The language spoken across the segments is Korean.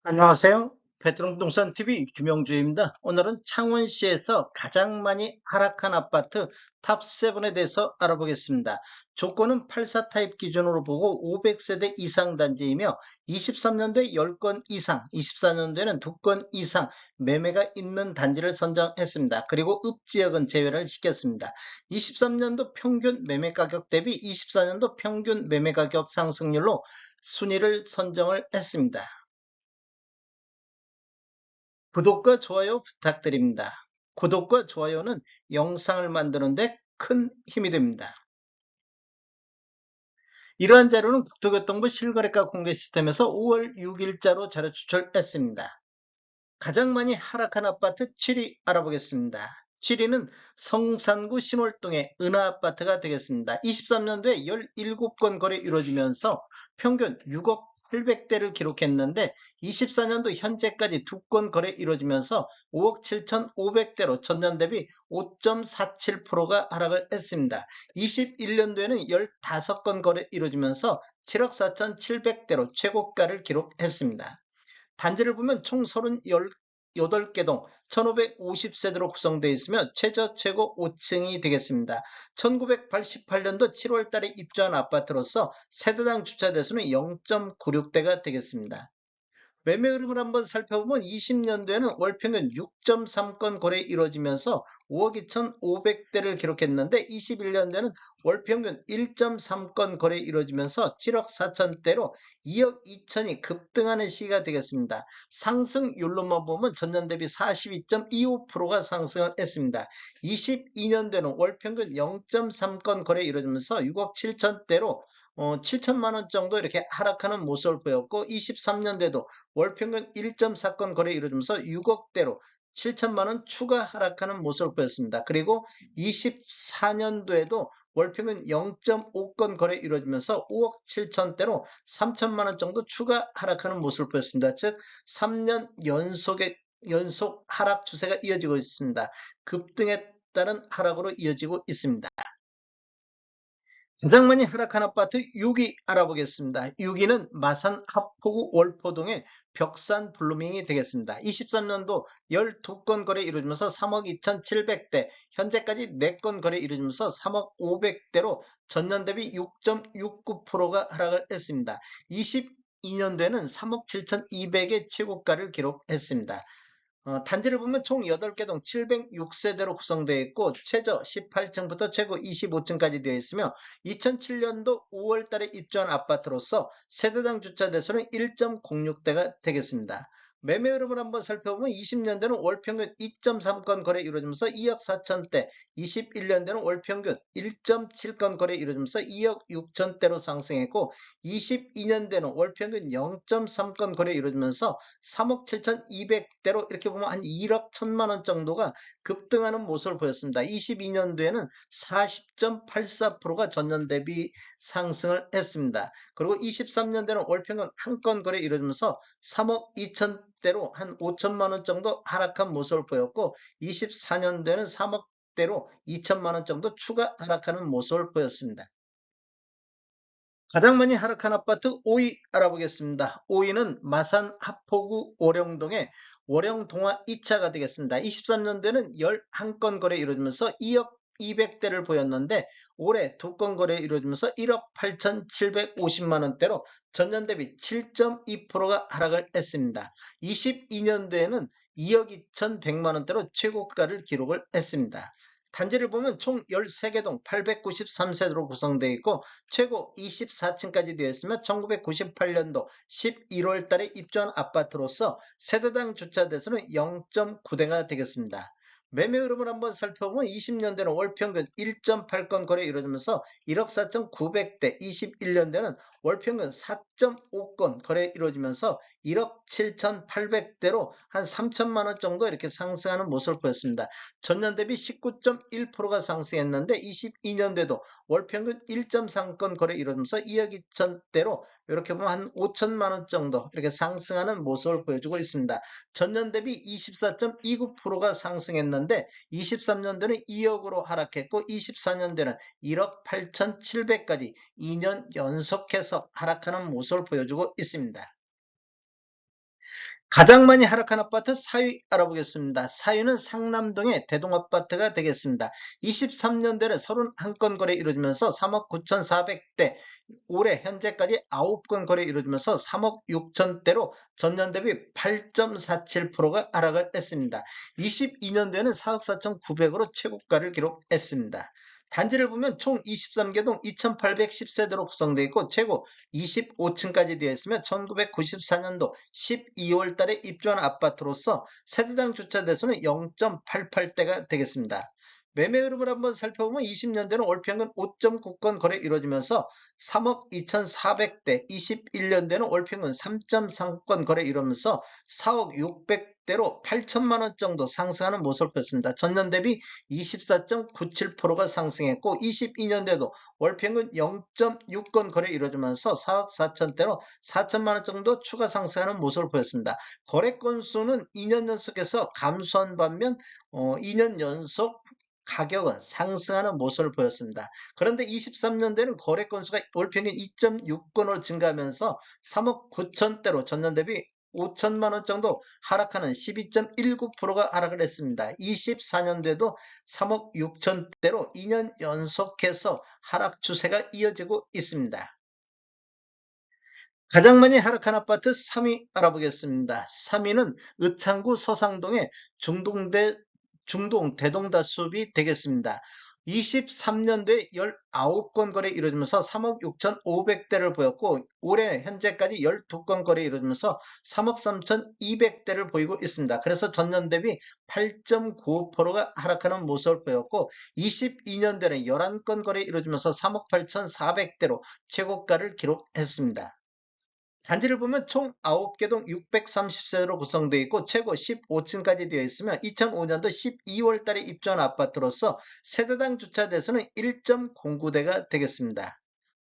안녕하세요. 베트남부동산TV 김영주입니다. 오늘은 창원시에서 가장 많이 하락한 아파트 탑7에 대해서 알아보겠습니다. 조건은 84 타입 기준으로 보고 500세대 이상 단지이며 23년도에 10건 이상, 24년도에는 2건 이상 매매가 있는 단지를 선정했습니다. 그리고 읍지역은 제외를 시켰습니다. 23년도 평균 매매 가격 대비 24년도 평균 매매 가격 상승률로 순위를 선정을 했습니다. 구독과 좋아요 부탁드립니다. 구독과 좋아요는 영상을 만드는데 큰 힘이 됩니다. 이러한 자료는 국토교통부 실거래가 공개 시스템에서 5월 6일자로 자료 추출했습니다. 가장 많이 하락한 아파트 7위 알아보겠습니다. 7위는 성산구 신월동의 은하아파트가 되겠습니다. 23년도에 17건 거래 이루어지면서 평균 6억 800대를 기록했는데 24년도 현재까지 2건 거래 이루어지면서 5억 7,500대로 전년 대비 5.47%가 하락을 했습니다. 21년도에는 15건 거래 이루어지면서 7억 4,700대로 최고가를 기록했습니다. 단지를 보면 총 38개 동 1550세대로 구성되어 있으며 최저 최고 5층이 되겠습니다. 1988년도 7월 달에 입주한 아파트로서 세대당 주차 대수는 0.96대가 되겠습니다. 매매 흐름을 한번 살펴보면 20년도에는 월 평균 6.3건 거래 이루어지면서 5억 2,500대를 기록했는데 21년도에는 월 평균 1.3건 거래 이루어지면서 7억 4천대로 2억 2천이 급등하는 시기가 되겠습니다. 상승률로만 보면 전년 대비 42.25%가 상승을 했습니다. 22년도에는 월 평균 0.3건 거래 이루어지면서 6억 7천대로 7천만 원 정도 이렇게 하락하는 모습을 보였고 23년도에도 월평균 1.4건 거래 이루어지면서 6억대로 7천만 원 추가 하락하는 모습을 보였습니다. 그리고 24년도에도 월평균 0.5건 거래 이루어지면서 5억 7천대로 3천만 원 정도 추가 하락하는 모습을 보였습니다. 즉 3년 연속 하락 추세가 이어지고 있습니다. 급등에 따른 하락으로 이어지고 있습니다. 가장 많이 하락한 아파트 6위 알아보겠습니다. 6위는 마산 합포구 월포동의 벽산 블루밍이 되겠습니다. 23년도 12건 거래 이루어지면서 3억 2,700대, 현재까지 4건 거래 이루어지면서 3억 500대로 전년 대비 6.69%가 하락을 했습니다. 22년도에는 3억 7,200의 최고가를 기록했습니다. 단지를 보면 총 8개 동 706세대로 구성되어 있고 최저 18층부터 최고 25층까지 되어 있으며 2007년도 5월 달에 입주한 아파트로서 세대당 주차 대수는 1.06대가 되겠습니다. 매매 흐름을 한번 살펴보면 20년대는 월평균 2.3건 거래 이루어지면서 2억 4천대, 21년대는 월평균 1.7건 거래 이루어지면서 2억 6천대로 상승했고 22년대는 월평균 0.3건 거래 이루어지면서 3억 7,200대로 이렇게 보면 한 1억 1천만 원 정도가 급등하는 모습을 보였습니다. 22년도에는 40.84%가 전년 대비 상승을 했습니다. 그리고 23년도에는 월평균 한 건 거래 이루어지면서 3억 2천대로 한 5천만 원 정도 하락한 모습을 보였고 24년도에는 3억대로 2천만 원 정도 추가 하락하는 모습을 보였습니다. 가장 많이 하락한 아파트 5위 알아보겠습니다. 5위는 마산 하포구 월영동의 월영동화 2차가 되겠습니다. 23년도에는 11건 거래 이루어지면서 2억 200대를 보였는데 올해 2건 거래 이루어지면서 1억 8,750만 원대로 전년 대비 7.2%가 하락을 했습니다. 22년도에는 2억 2,100만 원대로 최고가를 기록을 했습니다. 단지를 보면 총 13개 동 893세대로 구성되어 있고 최고 24층까지 되어 있으며 1998년도 11월 달에 입주한 아파트로서 세대당 주차 대수는 0.9대가 되겠습니다. 매매 흐름을 한번 살펴보면 20년대는 월 평균 1.8건 거래 이루어지면서 1억 4,900대, 21년대는 월 평균 4.5건 거래 이루어지면서 1억 7,800대로 한 3천만 원 정도 이렇게 상승하는 모습을 보였습니다. 전년 대비 19.1%가 상승했는데 22년대도 월 평균 1.3건 거래 이루어지면서 2억 2천대로 이렇게 보면 한 5천만 원 정도 이렇게 상승하는 모습을 보여주고 있습니다. 전년 대비 24.29%가 상승했는데 23년도는 2억으로 하락했고 24년도는 1억 8,700까지 2년 연속해서 하락하는 모습을 보여주고 있습니다. 가장 많이 하락한 아파트 4위 알아보겠습니다. 4위는 상남동의 대동아파트가 되겠습니다. 23년도에 31건 거래 이루어지면서 3억 9,400대, 올해 현재까지 9건 거래 이루어지면서 3억 6천대로 전년 대비 8.47%가 하락을 했습니다. 22년도에는 4억 4,900으로 최고가를 기록했습니다. 단지를 보면 총 23개동 2,810세대로 구성되어 있고 최고 25층까지 되어 있으며 1994년도 12월 달에 입주한 아파트로서 세대당 주차 대수는 0.88대가 되겠습니다. 매매 흐름을 한번 살펴보면 20년대는 월 평균 5.9건 거래 이루어지면서 3억 2,400대, 21년대는 월 평균 3.3건 거래 이루면서 4억 600대로 8천만 원 정도 상승하는 모습을 보였습니다. 전년 대비 24.97%가 상승했고 22년대도 월 평균 0.6건 거래 이루어지면서 4억 4천대로 4천만 원 정도 추가 상승하는 모습을 보였습니다. 거래 건수는 2년 연속해서 감소한 반면 2년 연속 가격은 상승하는 모습을 보였습니다. 그런데 23년도에는 거래 건수가 월 평균 2.6건으로 증가하면서 3억 9천대로 전년 대비 5천만 원 정도 하락하는 12.19%가 하락을 했습니다. 24년도에도 3억 6천대로 2년 연속해서 하락 추세가 이어지고 있습니다. 가장 많이 하락한 아파트 3위 알아보겠습니다. 3위는 의창구 서상동의 중동 대동다숲이 되겠습니다. 23년도에 19건 거래 이루어지면서 3억 6,500대를 보였고 올해 현재까지 12건 거래 이루어지면서 3억 3,200대를 보이고 있습니다. 그래서 전년 대비 8.95%가 하락하는 모습을 보였고 22년도에는 11건 거래 이루어지면서 3억 8,400대로 최고가를 기록했습니다. 단지를 보면 총 9개동 630세대로 구성되어 있고 최고 15층까지 되어 있으며 2005년도 12월 달에 입주한 아파트로서 세대당 주차 대수는 1.09대가 되겠습니다.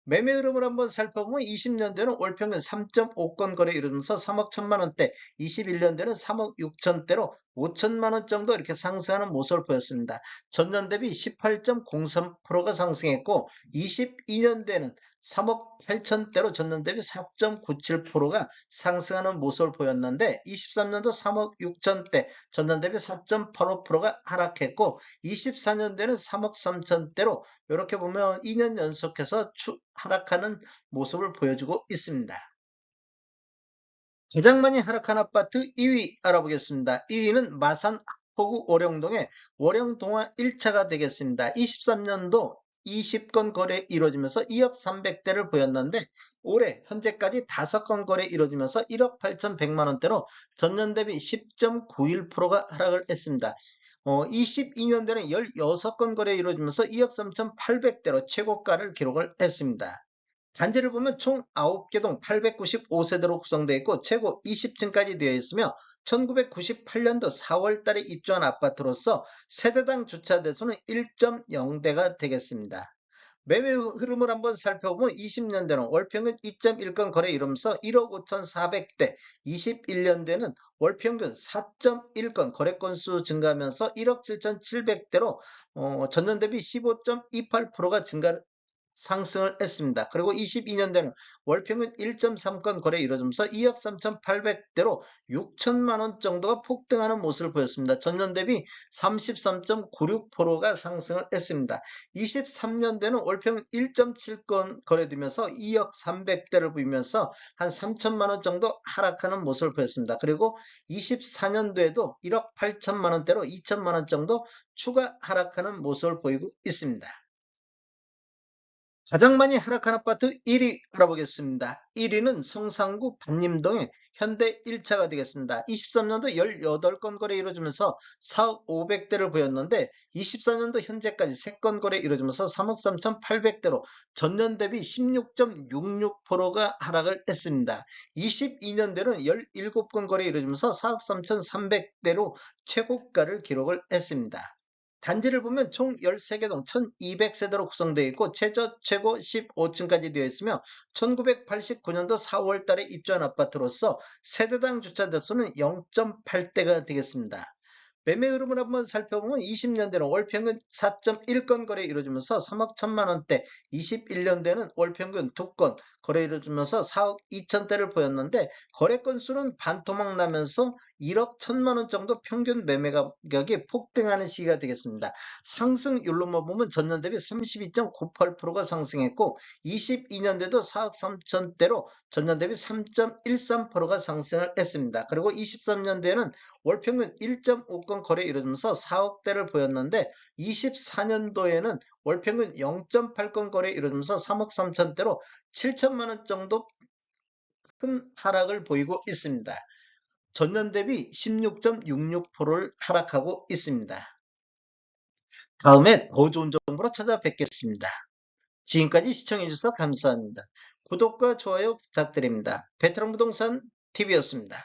매매 흐름을 한번 살펴보면 20년대는 월 평균 3.5건 거래 이루면서 3억 1천만 원대, 21년대는 3억 6천대로 5천만 원 정도 이렇게 상승하는 모습을 보였습니다. 전년 대비 18.03%가 상승했고 22년대는 3억 8천대로 전년 대비 4.97%가 상승하는 모습을 보였는데 23년도 3억 6천대, 전년 대비 4.85%가 하락했고 24년대는 3억 3천대로 이렇게 보면 2년 연속해서 하락하는 모습을 보여주고 있습니다. 가장 많이 하락한 아파트 2위 알아보겠습니다. 2위는 마산 포구 월영동의 월영동화 1차가 되겠습니다. 23년도 20건 거래 이루어지면서 2억 300대를 보였는데 올해 현재까지 5건 거래 이루어지면서 1억 8,100만 원대로 전년 대비 10.91%가 하락을 했습니다. 22년도에는 16건 거래 이루어지면서 2억 3,800대로 최고가를 기록을 했습니다. 단지를 보면 총 9개동 895세대로 구성되어 있고 최고 20층까지 되어 있으며 1998년도 4월 달에 입주한 아파트로서 세대당 주차 대수는 1.0대가 되겠습니다. 매매 흐름을 한번 살펴보면 20년대는 월평균 2.1건 거래 이루면서 1억 5,400대, 21년대는 월평균 4.1건 거래 건수 증가하면서 1억 7,700대로 전년 대비 15.28%가 상승을 했습니다. 그리고 22년대는 월평균 1.3건 거래 이루어지면서 2억 3,800대로 6천만 원 정도가 폭등하는 모습을 보였습니다. 전년 대비 33.96%가 상승을 했습니다. 23년대는 월평균 1.7건 거래되면서 2억 300대를 보이면서 한 3천만 원 정도 하락하는 모습을 보였습니다. 그리고 24년도에도 1억 8천만 원대로 2천만 원 정도 추가 하락하는 모습을 보이고 있습니다. 가장 많이 하락한 아파트 1위 알아보겠습니다. 1위는 성산구 반림동의 현대 1차가 되겠습니다. 23년도 18건 거래 이루어지면서 4억 500대를 보였는데 24년도 현재까지 3건 거래 이루어지면서 3억 3,800대로 전년 대비 16.66%가 하락을 했습니다. 22년대는 17건 거래 이루어지면서 4억 3,300대로 최고가를 기록을 했습니다. 단지를 보면 총 13개동 1200세대로 구성되어 있고 최고 15층까지 되어 있으며 1989년도 4월 달에 입주한 아파트로서 세대당 주차 대수는 0.8대가 되겠습니다. 매매 흐름을 한번 살펴보면 20년대는 월평균 4.1건 거래 이루어지면서 3억 1천만 원대, 21년대는 월평균 2건 거래 이루어지면서 4억 2천대를 보였는데 거래 건수는 반토막 나면서 1억 1천만 원 정도 평균 매매 가격이 폭등하는 시기가 되겠습니다. 상승률로만 보면 전년 대비 32.98%가 상승했고 22년도에도 4억 3천대로 전년 대비 3.13%가 상승을 했습니다. 그리고 23년도에는 월 평균 1.5건 거래 이루어지면서 4억대를 보였는데 24년도에는 월 평균 0.8건 거래 이루어지면서 3억 3천대로 7천만 원 정도 큰 하락을 보이고 있습니다. 전년 대비 16.66%를 하락하고 있습니다. 다음에 더 좋은 정보로 찾아뵙겠습니다. 지금까지 시청해주셔서 감사합니다. 구독과 좋아요 부탁드립니다. 베테랑 부동산 TV였습니다.